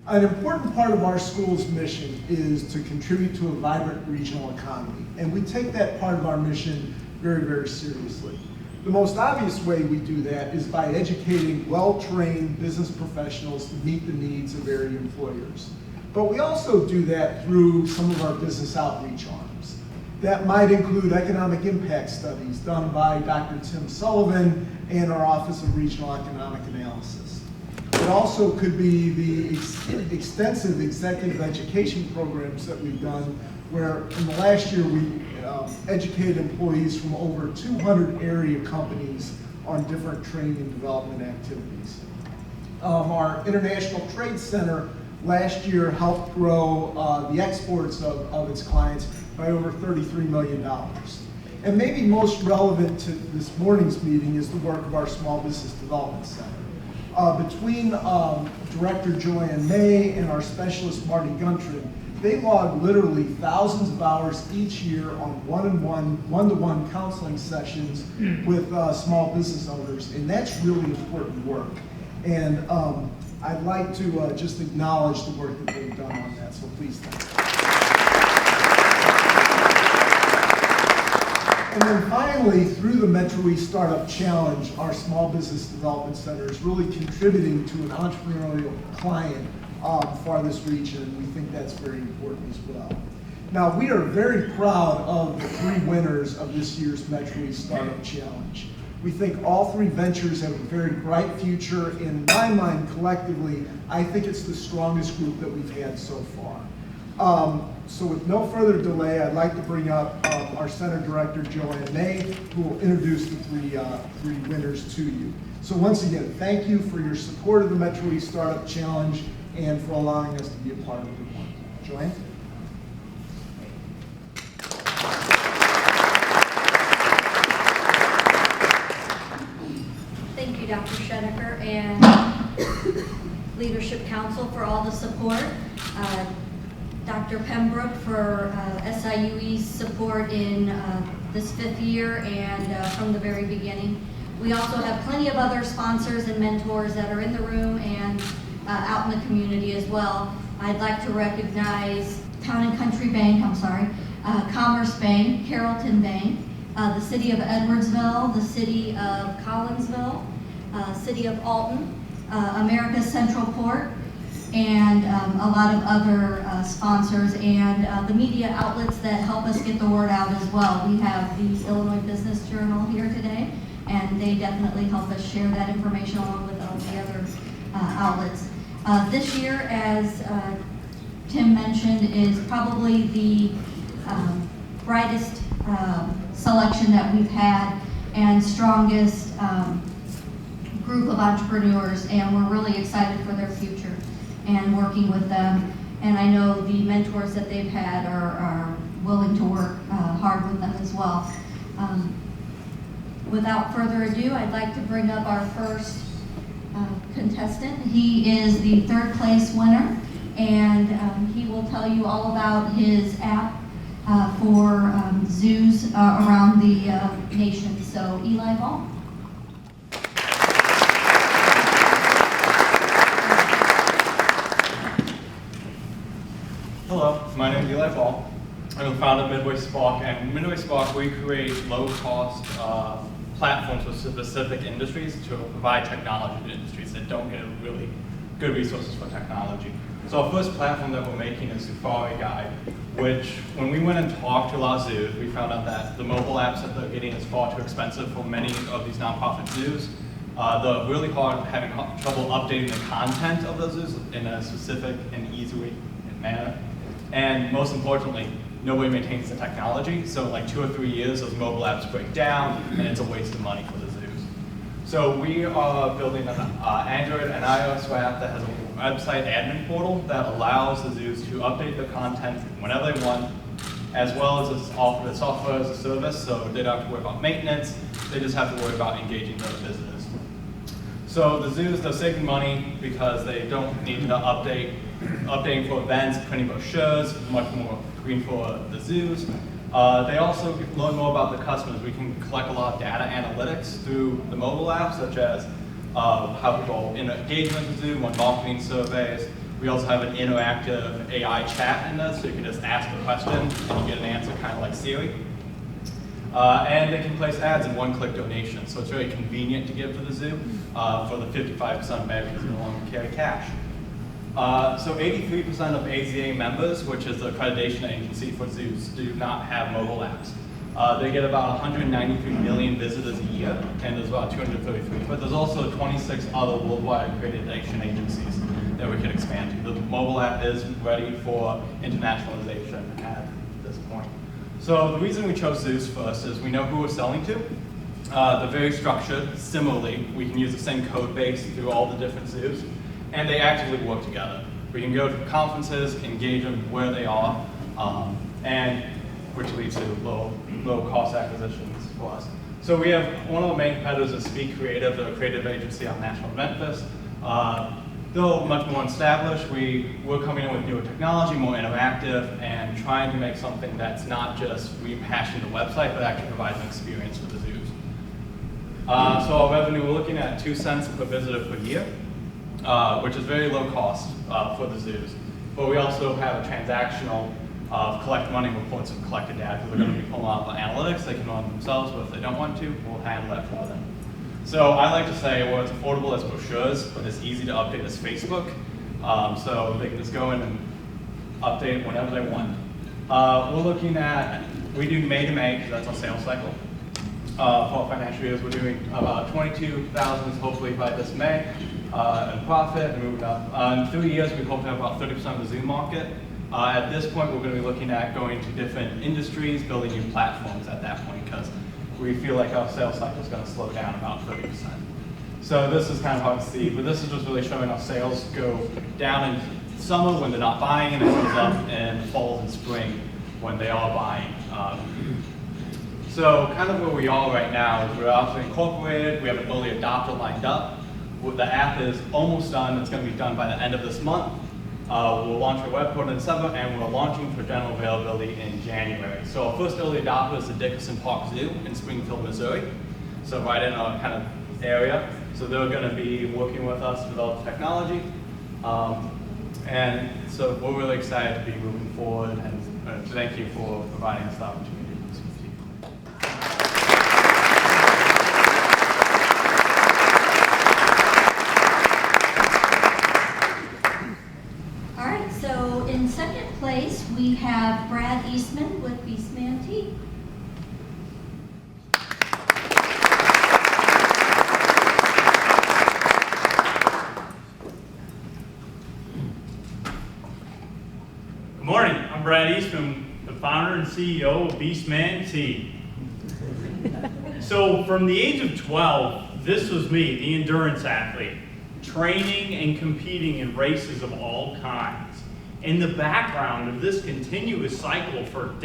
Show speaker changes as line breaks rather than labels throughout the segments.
An important part of our school's mission is to contribute to a vibrant regional economy, and we take that part of our mission very, very seriously. The most obvious way we do that is by educating well-trained business professionals to meet the needs of area employers. But we also do that through some of our business outreach arms. That might include economic impact studies done by Dr. Tim Sullivan and our Office of Regional Economic Analysis. It also could be the extensive executive education programs that we've done, where in the last year we educated employees from over 200 area companies on different training and development activities. Our International Trade Center last year helped grow the exports of its clients by over $33 million. And maybe most relevant to this morning's meeting is the work of our Small Business Development Center. Between Director Joanne May and our specialist Marty Guntrin, they log literally thousands of hours each year on one-to-one counseling sessions with small business owners, and that's really important work. And I'd like to just acknowledge the work that they've done on that, so please thank them. And then finally, through the Metro East Startup Challenge, our Small Business Development Center is really contributing to an entrepreneurial client for this region, and we think that's very important as well. Now, we are very proud of the 3 winners of this year's Metro East Startup Challenge. We think all 3 ventures have a very bright future. In my mind, collectively, I think it's the strongest group that we've had so far. So with no further delay, I'd like to bring up our Center Director, Joanne May, who will introduce the 3 winners to you. So once again, thank you for your support of the Metro East Startup Challenge and for allowing us to be a part of it. Joanne?
Thank you, Dr. Schenecker and Leadership Council for all the support. Dr. Pembroke for SIUE's support in this 5th year and from the very beginning. We also have plenty of other sponsors and mentors that are in the room and out in the community as well. I'd like to recognize Town and Country Bank, Commerce Bank, Carrollton Bank, the City of Edwardsville, the City of Collinsville, City of Alton, America's Central Port, and a lot of other sponsors and the media outlets that help us get the word out as well. We have the Illinois Business Journal here today, and they definitely help us share that information along with all the other outlets. This year, as Tim mentioned, is probably the brightest selection that we've had and strongest group of entrepreneurs, and we're really excited for their future and working with them. And I know the mentors that they've had are willing to work hard with them as well. Without further ado, I'd like to bring up our first contestant. He is the 3rd place winner, and he will tell you all about his app for zoos around the nation. So, Eli Ball.
Hello, my name is Eli Ball. I'm the founder of Midway Spark, and Midway Spark, we create low-cost platforms for specific industries to provide technology to industries that don't get really good resources for technology. So our first platform that we're making is Safari Guide, which when we went and talked to a lot of zoos, we found out that the mobile apps that they're getting is far too expensive for many of these nonprofit zoos. They're really having trouble updating the content of those zoos in a specific and easy manner. And most importantly, nobody maintains the technology. So in like 2 or 3 years, those mobile apps break down, and it's a waste of money for the zoos. So we are building an Android and iOS app that has a website admin portal that allows the zoos to update their content whenever they want, as well as offer the software as a service, so they don't have to worry about maintenance. They just have to worry about engaging those visitors. So the zoos, they're saving money because they don't need to updating for events, printing brochures, much more green for the zoos. They also learn more about the customers. We can collect a lot of data analytics through the mobile app, such as how people engage with the zoo, run marketing surveys, We also have an interactive AI chat in this, so you can just ask a question and you get an answer, kind of like Siri. And they can place ads in one-click donations, so it's very convenient to give to the zoo for the 55% of Americans who no longer carry cash. So 83% of AZA members, which is the accreditation agency for zoos, do not have mobile apps. They get about 193 million visitors a year, and there's about 233. But there's also 26 other worldwide accreditation agencies that we can expand to. The mobile app is ready for internationalization at this point. So the reason we chose zoos first is we know who we're selling to. They're very structured. Similarly, we can use the same code base through all the different zoos, and they actively work together. We can go to conferences, engage them where they are, and which leads to low cost acquisitions for us. So we have one of the main competitors is Speak Creative, the creative agency on National Event Fest. Though much more established, we're coming in with newer technology, more interactive, and trying to make something that's not just rehashing the website, but actually provides an experience for the zoos. So our revenue, we're looking at 2 cents per visitor per year, which is very low cost for the zoos. But we also have a transactional collect money reports and collected data, because we're going to be pulling off analytics. They can run themselves, but if they don't want to, we'll handle that for them. So I like to say, well, it's affordable as brochures, but it's easy to update as Facebook. So they can just go in and update it whenever they want. We're looking at, we do May to May, because that's our sales cycle. For financial years, we're doing about 22,000, hopefully by this May, in profit and moving up. In 3 years, we hope to have about 30% of the zoo market. At this point, we're going to be looking at going to different industries, building new platforms at that point, because we feel like our sales cycle is going to slow down about 30%. So this is kind of hard to see, but this is just really showing our sales go down in summer when they're not buying, and it goes up in fall and spring when they are buying. So kind of where we are right now is we're actually incorporated, we have an early adopter lined up. The app is almost done, it's going to be done by the end of this month. We'll launch our web code in December, and we're launching for general availability in January. So our first early adopter is the Dickerson Park Zoo in Springfield, Missouri. So right in our kind of area. So they're going to be working with us to develop technology. And so we're really excited to be moving forward, and thank you for providing us the opportunity.
We have Brad Eastman with Beastman Tea.
Good morning, I'm Brad Eastman, the founder and CEO of Beastman Tea. So from the age of 12, this was me, the endurance athlete, training and competing in races of all kinds. In the background of this continuous cycle for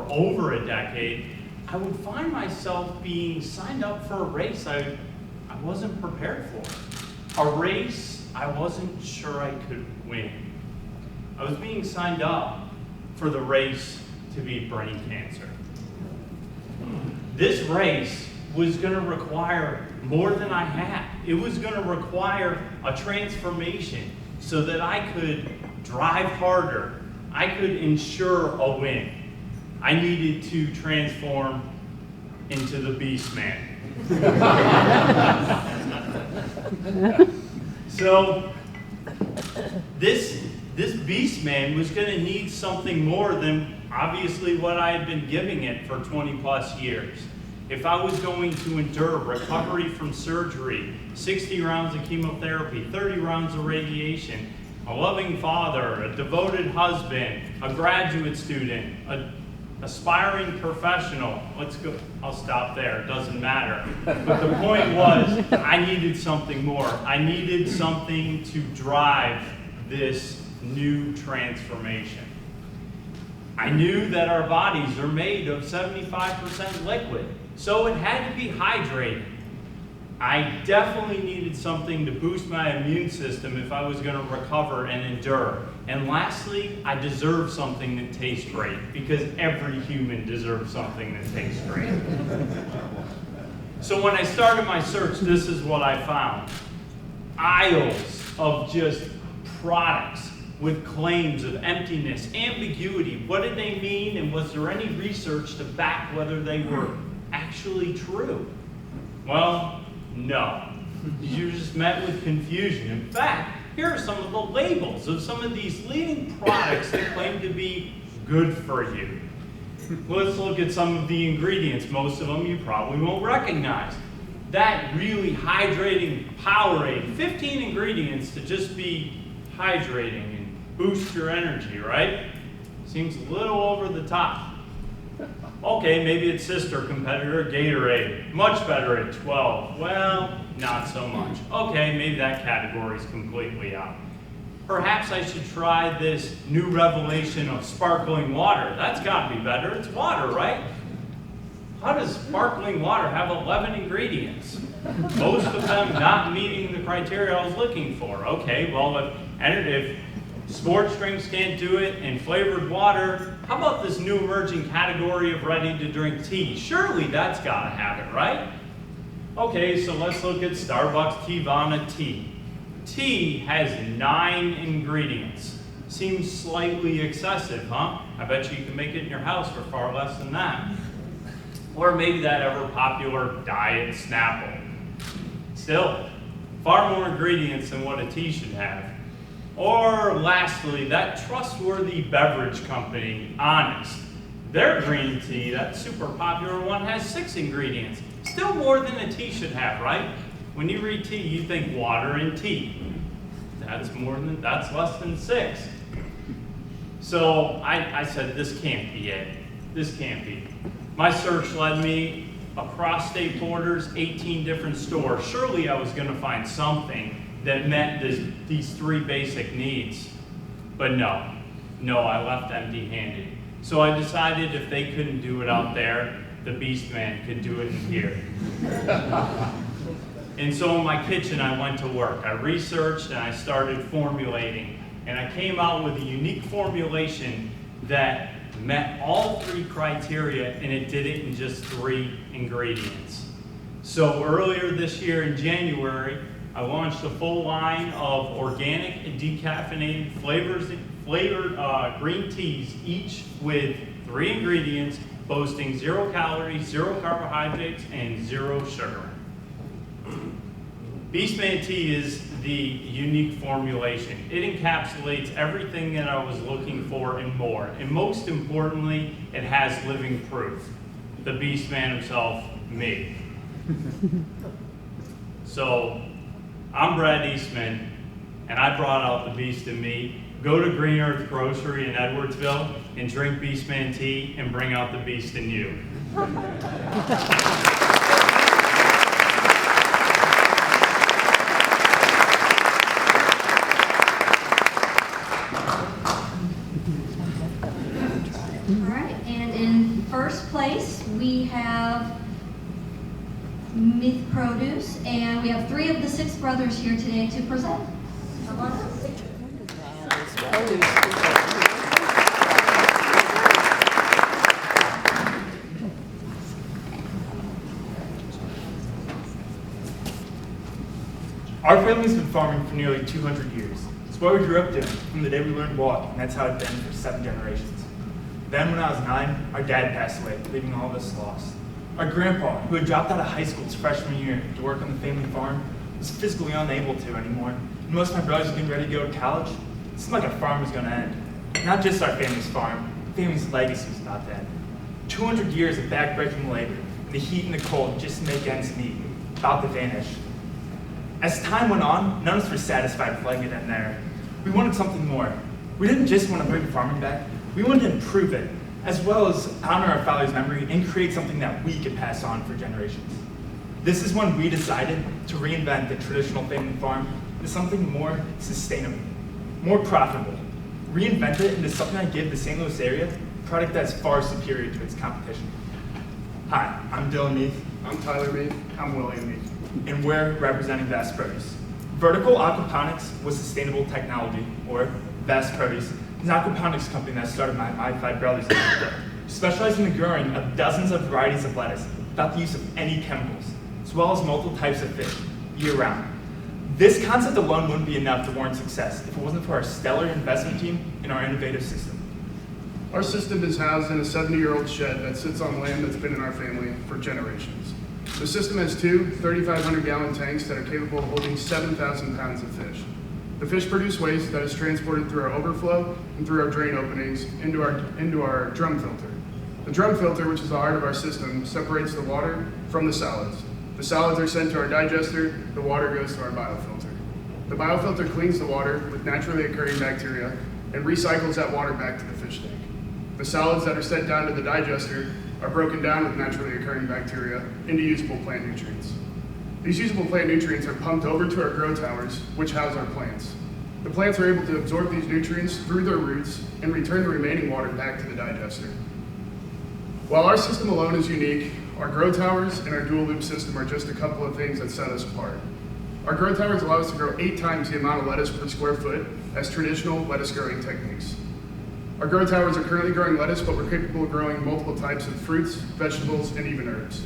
over a decade, I would find myself being signed up for a race I wasn't prepared for. A race I wasn't sure I could win. I was being signed up for the race to beat brain cancer. This race was going to require more than I had. It was going to require a transformation so that I could drive harder. I could ensure a win. I needed to transform into the Beastman. So this Beastman was going to need something more than obviously what I had been giving it for 20 plus years. If I was going to endure recovery from surgery, 60 rounds of chemotherapy, 30 rounds of radiation, a loving father, a devoted husband, a graduate student, an aspiring professional. Let's go, I'll stop there, it doesn't matter. But the point was, I needed something more. I needed something to drive this new transformation. I knew that our bodies are made of 75% liquid, so it had to be hydrated. I definitely needed something to boost my immune system if I was going to recover and endure. And lastly, I deserve something that tastes great, because every human deserves something that tastes great. So when I started my search, this is what I found. Aisles of just products with claims of emptiness, ambiguity. What did they mean, and was there any research to back whether they were actually true? Well, no. You just met with confusion. In fact, here are some of the labels of some of these leading products that claim to be good for you. Let's look at some of the ingredients. Most of them you probably won't recognize. That really hydrating Powerade, 15 ingredients to just be hydrating and boost your energy, right? Seems a little over the top. Okay, maybe its sister competitor, Gatorade, much better at 12. Well, not so much. Okay, maybe that category is completely out. Perhaps I should try this new revelation of sparkling water. That's got to be better. It's water, right? How does sparkling water have 11 ingredients? Most of them not meeting the criteria I was looking for. Okay, well, if sports drinks can't do it and flavored water, how about this new emerging category of ready-to-drink tea? Surely that's got to have it, right? Okay, so let's look at Starbucks Teavana tea. Tea has 9 ingredients. Seems slightly excessive, huh? I bet you can make it in your house for far less than that. Or maybe that ever popular Diet Snapple. Still, far more ingredients than what a tea should have. Or lastly, that trustworthy beverage company, Honest. Their green tea, that super popular one, has 6 ingredients. Still more than a tea should have, right? When you read tea, you think water and tea. That's less than 6. So I said, this can't be it. This can't be. My search led me across state borders, 18 different stores. Surely I was going to find something that met these 3 basic needs. But no, I left empty-handed. So I decided if they couldn't do it out there, the Beast Man could do it in here. And so in my kitchen, I went to work. I researched and I started formulating. And I came out with a unique formulation that met all 3 criteria, and it did it in just 3 ingredients. So earlier this year in January, I launched a full line of organic and decaffeinated flavored green teas, each with 3 ingredients, boasting 0 calories, 0 carbohydrates, and 0 sugar. Beastman Tea is the unique formulation. It encapsulates everything that I was looking for and more. And most importantly, it has living proof. The Beastman himself, me. So, I'm Brad Eastman, and I brought out the beast in me. Go to Green Earth Grocery in Edwardsville and drink Beastman Tea and bring out the beast in you.
Place, we have Myth Produce, and we have 3 of the 6 brothers here today to present. Come on up.
Our family's been farming for nearly 200 years. It's what we grew up doing from the day we learned to walk, and that's how it's been for 7 generations. Then when I was 9, our dad passed away, leaving all of us lost. Our grandpa, who had dropped out of high school his freshman year to work on the family farm, was physically unable to anymore. And most of my brothers were getting ready to go to college. It seemed like our farm was going to end. Not just our family's farm, the family's legacy was about to end. 200 years of backbreaking labor, the heat and the cold just to make ends meet, about to vanish. As time went on, none of us were satisfied with letting it end there. We wanted something more. We didn't just want to bring farming back, we wanted to improve it, as well as honor our father's memory and create something that we could pass on for generations. This is when we decided to reinvent the traditional family farm into something more sustainable, more profitable. Reinvent it into something that gives the St. Louis area a product that's far superior to its competition. Hi, I'm Dylan Meath.
I'm Tyler Meath. I'm William Meath.
And we're representing Vast Produce. Vertical aquaponics was sustainable technology, or Vast Produce, is an aquaponics company that started by my 5 brothers, specializing in the growing of dozens of varieties of lettuce without the use of any chemicals, as well as multiple types of fish, year-round. This concept alone wouldn't be enough to warrant success if it wasn't for our stellar investment team and our innovative system.
Our system is housed in a 70-year-old shed that sits on land that's been in our family for generations. The system has two 3,500-gallon tanks that are capable of holding 7,000 pounds of fish. The fish produce waste that is transported through our overflow and through our drain openings into our drum filter. The drum filter, which is the heart of our system, separates the water from the solids. The solids are sent to our digester, the water goes to our biofilter. The biofilter cleans the water with naturally occurring bacteria and recycles that water back to the fish tank. The solids that are sent down to the digester are broken down with naturally occurring bacteria into usable plant nutrients. These usable plant nutrients are pumped over to our grow towers, which house our plants. The plants are able to absorb these nutrients through their roots and return the remaining water back to the digester. While our system alone is unique, our grow towers and our dual loop system are just a couple of things that set us apart. Our grow towers allow us to grow 8 times the amount of lettuce per square foot as traditional lettuce growing techniques. Our grow towers are currently growing lettuce, but we're capable of growing multiple types of fruits, vegetables, and even herbs.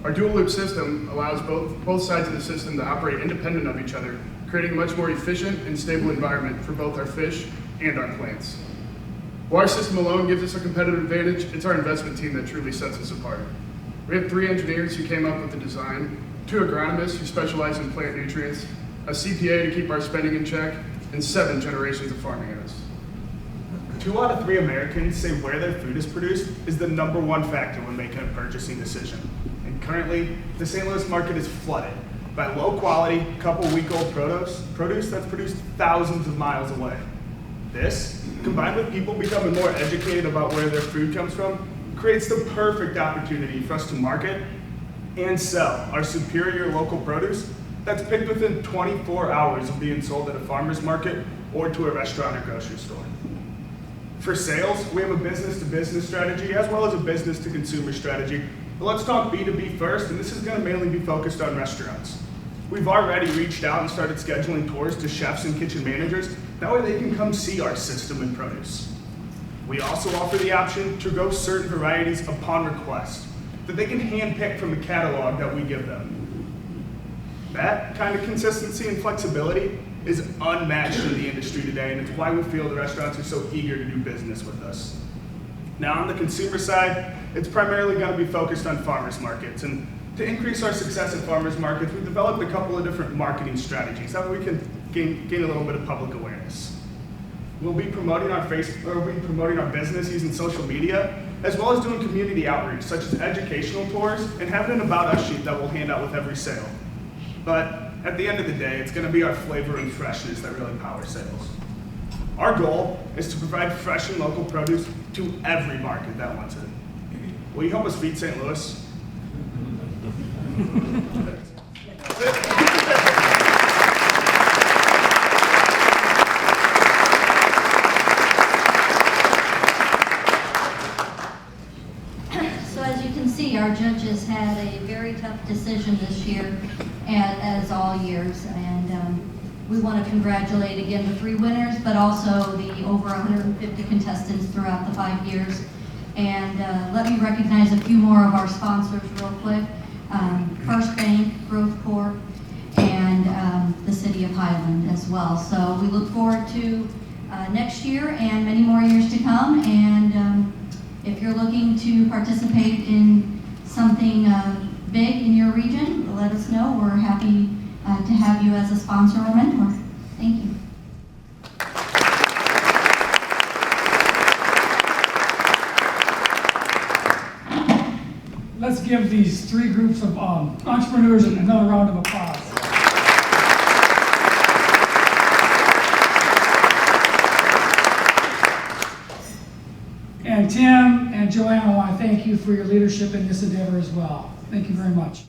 Our dual loop system allows both sides of the system to operate independent of each other, creating a much more efficient and stable environment for both our fish and our plants. While our system alone gives us a competitive advantage, it's our investment team that truly sets us apart. We have 3 engineers who came up with the design, 2 agronomists who specialize in plant nutrients, a CPA to keep our spending in check, and 7 generations of farming in us. 2 out of 3 Americans say where their food is produced is the #1 factor when making a purchasing decision. And currently, the St. Louis market is flooded by low quality, couple-week-old produce that's produced thousands of miles away. This, combined with people becoming more educated about where their food comes from, creates the perfect opportunity for us to market and sell our superior local produce that's picked within 24 hours of being sold at a farmer's market or to a restaurant or grocery store. For sales, we have a business-to-business strategy as well as a business-to-consumer strategy. But let's talk B2B first, and this is going to mainly be focused on restaurants. We've already reached out and started scheduling tours to chefs and kitchen managers. That way they can come see our system and produce. We also offer the option to grow certain varieties upon request that they can handpick from the catalog that we give them. That kind of consistency and flexibility is unmatched in the industry today, and it's why we feel the restaurants are so eager to do business with us. Now on the consumer side, it's primarily going to be focused on farmers markets, and to increase our success at farmers markets, we've developed a couple of different marketing strategies that we can gain a little bit of public awareness. We'll be promoting our business using social media, as well as doing community outreach, such as educational tours, and having an About Us sheet that we'll hand out with every sale. But at the end of the day, it's going to be our flavor and freshness that really power sales. Our goal is to provide fresh and local produce to every market that wants it. Will you help us feed St. Louis?
So as you can see, our judges had a very tough decision this year, as all years, and we want to congratulate again the 3 winners, but also the over 150 contestants throughout the 5 years. And let me recognize a few more of our sponsors real quick. First Bank, Growth Corp, and the City of Highland as well. So we look forward to next year and many more years to come. And if you're looking to participate in something big in your region, let us know. We're happy to have you as a sponsor or mentor. Thank you.
Let's give these 3 groups of entrepreneurs another round of applause. And Tim and Joanne, I want to thank you for your leadership in this endeavor as well. Thank you very much.